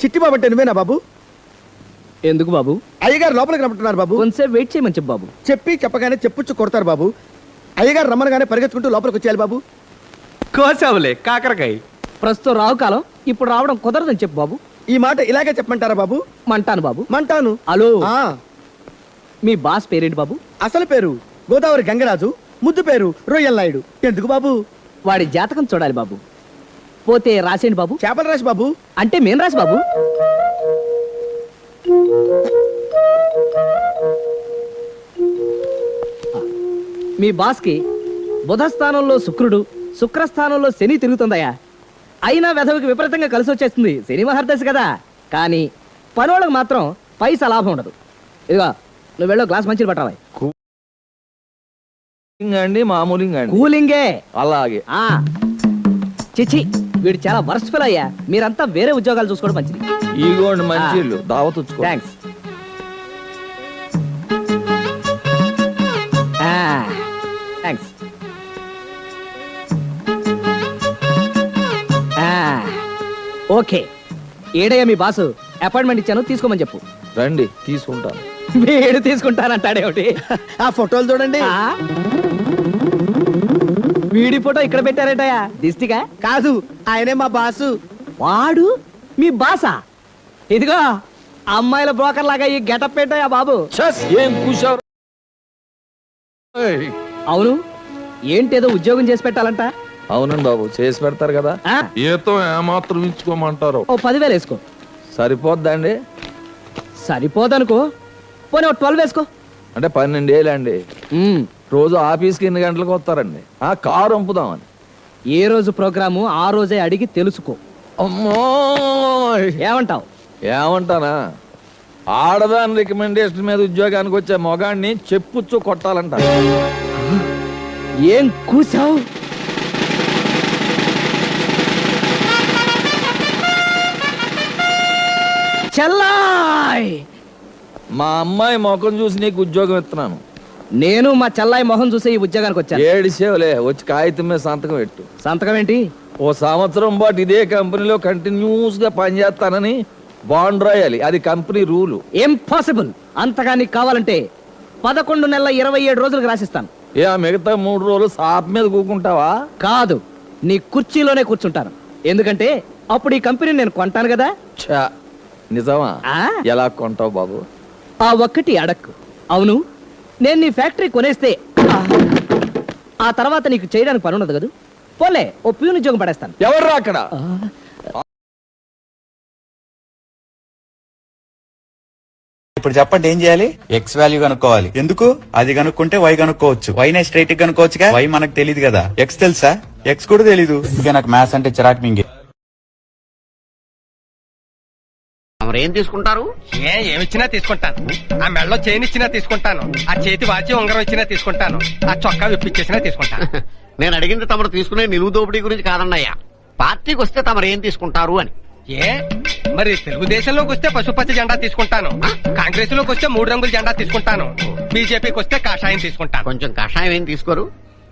చిట్టి బాబు అంటే నువ్వేనా బాబు? ఎందుకు బాబు? అయ్యగారు లోపలికి రమ్మంటున్నారు బాబు. కొంచెంసేపు వెయిట్ చేయమని చెప్పు బాబు. చెప్పగానే చెప్పుచ్చు కొడతారు బాబు. అయ్యగారు రమ్మనగానే పరిగెత్తుకుంటూ లోపలికి వచ్చేయాలి బాబు. కోసావులే కాకరకాయ. ప్రస్తుతం రావు కాలం, ఇప్పుడు రావడం కుదరదని చెప్పు బాబు. ఈ మాట ఇలాగే చెప్పమంటారా బాబు? మంటాను బాబు. మంటాను. హలో, ఆ, మీ బాస్ పేరేంటి బాబు? అసలు పేరు గోదావరి గంగరాజు, ముద్దు పేరు రొయ్యల్ నాయుడు. ఎందుకు బాబు? వాడి జాతకం చూడాలి బాబు. పోతే రాసేయండి బాబు. చేపల రాశి బాబు. అంటే మేం రాసి బాబు. మీ బాస్కి బుధస్థానంలో శుక్రుడు, శుక్రస్థానంలో శని తిరుగుతుందయ్యా. అయినా వెధవికి విపరీతంగా కలిసి వచ్చేస్తుంది. శని మహర్దశ కదా. కానీ పనోళ్ళకి మాత్రం పైసా లాభం ఉండదు. ఇదిగో నువ్వు వెళ్ళో గ్లాస్ మంచిది పట్టాలి. అండి మామూలుగా అండి. కూలింగే. అలాగే. చిచి, వీడు చాలా వర్స్ట్ ఫెలో అయ్యా. మీరంతా వేరే ఉద్యోగాలు చూసుకోవడం మంచిది. ఇగోండి మంచి ఇల్లు దావత్. థ్యాంక్స్. థ్యాంక్స్. ఓకే, ఏడయ్యా మీ బాసు అపాయింట్మెంట్ ఇచ్చాను, తీసుకోమని చెప్పు. రండి తీసుకుంటాను. వీడు తీసుకుంటానంటాడేమిటి? ఆ ఫోటోలు చూడండి. వీడి ఫోటో ఇక్కడ పెట్టారేటయ్యా? దిష్టిగా కాదు, ఆయనే మా బాసు. వాడు మీ బాసా? ఇదిగో అమ్మాయిల బ్రోకర్ లాగా ఈ గెటప్ పెట్టాయా బాబు? ఏం కూర్చోరు? అవును, ఏంటేదో ఉద్యోగం చేసి పెట్టాలంట. అవునండి బాబు, చేసి పెడతారు కదా. ఏతో ఏమాత్రం ఇచ్చుకోమంటారు? ఓ 10,000 వేసుకో. సరిపోద్దండి? సరిపోదనుకో, పోనీ ఓ 12 వేసుకో. అంటే 12 ఏళ్ళు అండి. రోజు ఆఫీస్కి ఎన్ని గంటలకు వస్తారండి? కారు పంపుదామని. ఏ రోజు ప్రోగ్రాము ఆ రోజే అడిగి తెలుసుకో. అమ్మో, ఏమంటావు? ఏమంటానా, ఆడదాని రికమెండేషన్ మీద ఉద్యోగానికి వచ్చే మొగాడిని చెప్పుచ్చు కొట్టాలంట. ఏం కూసావు? చెల్లాయ్, మా అమ్మాయి ముఖం చూసి నీకు ఉద్యోగం ఇస్తున్నాను. నేను మా చెల్లాయి మొహం చూసే ఈ ఉద్యోగానికి వచ్చాను. ఏడిసేవలే, వచ్చి కాగితం మీద సంతకం పెట్టు. సంతకం ఏంటి? ఓ సంవత్సరం పాటు ఇదే కంపెనీలో కంటిన్యూస్ గా పనిచేస్తానని బాండ్ రాయాలి. అది కంపెనీ రూలు. ఇంపాసిబుల్. అంతగా నీకు కావాలంటే 11 నెలల 27 రోజులకు రాసిస్తాను. ఆ మిగతా 3 రోజులు సాప్ మీద కూకుంటావా? కాదు, నీ కుర్చీలోనే కూర్చుంటాను. ఎందుకంటే అప్పుడు ఈ కంపెనీ నేను కొంటాను కదా. ఛా, నిజమా? ఎలా కొంటావు బాబు? ఆ ఒక్కటి అడక్కు. అవును, నేను నీ ఫ్యాక్టరీ కొనేస్తే ఆ తర్వాత నీకు చేయడానికి పని ఉండదు కదా. పోలే, ఓ ప్యూన్ ఉద్యోగం పడేస్తాను. ఎవర్రా అక్కడ? ఇప్పుడు చెప్పండి ఏం చేయాలి? ఎక్స్ వాల్యూ కనుక్కోవాలి. ఎందుకు? అది కనుక్కుంటే వై కనుక్కోవచ్చు. వైనే స్ట్రైట్ కనుక్కోవచ్చుగా. వై మనకు తెలియదు కదా. ఎక్స్ తెలుసా? ఎక్స్ కూడా తెలీదు. ఇంకా నాకు మ్యాథ్స్ అంటే చిరాకు మింగే. ఏం తీసుకుంటారు? ఏమిచ్చినా తీసుకుంటాను. ఆ మెడలో చైన్ ఇచ్చినా తీసుకుంటాను. ఆ చేతి వాచి ఉంగరం ఇచ్చినా తీసుకుంటాను. ఆ చొక్కా విప్పిచ్చేసినా తీసుకుంటాను. నేను అడిగింది తమరు తీసుకునే నిలువు దోపిడీ గురించి కాదన్నయ్యా. పార్టీకి వస్తే తమరు ఏం తీసుకుంటారు అని. మరి తెలుగుదేశంలోకి వస్తే పశుపతి జెండా తీసుకుంటాను. కాంగ్రెస్ లోకి వస్తే 3 రంగుల జెండా తీసుకుంటాను. బీజేపీకి వస్తే కాషాయం తీసుకుంటాను. కొంచెం కషాయం ఏం తీసుకోరు?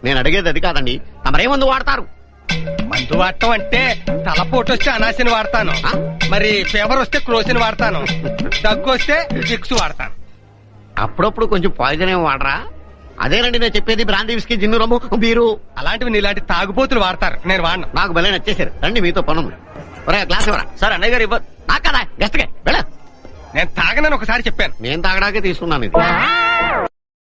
నేను అడిగేది అది కాదండి. తమరే మందు వాడతారు? మందు వాడటం అంటే తలపోటు వస్తే అనాసిని వాడతాను. మరి ఫీవర్ వస్తే క్రోసిన్ వాడతాను. దగ్గు వస్తే విక్స్ వాడతాను. అప్పుడప్పుడు కొంచెం పాయిజన్ ఏం వాడరా? అదేనండి నేను చెప్పేది. బ్రాందీ, విస్కీ, జిన్ను, రమ్ము, బీరు అలాంటివి నీలాంటి తాగుబోతులు వాడతారు. నేను వాడను. నాకు భలే నచ్చేసారు. రండి మీతో పనుంది. గ్లాస్ ఇవ్వరా? సార్ అన్నయ్య గారు నాకు కదా గెస్ట్గా వెళ్ళ. నేను తాగనని ఒకసారి చెప్పాను. నేను తాగడాకే తీసుకున్నాను ఇది.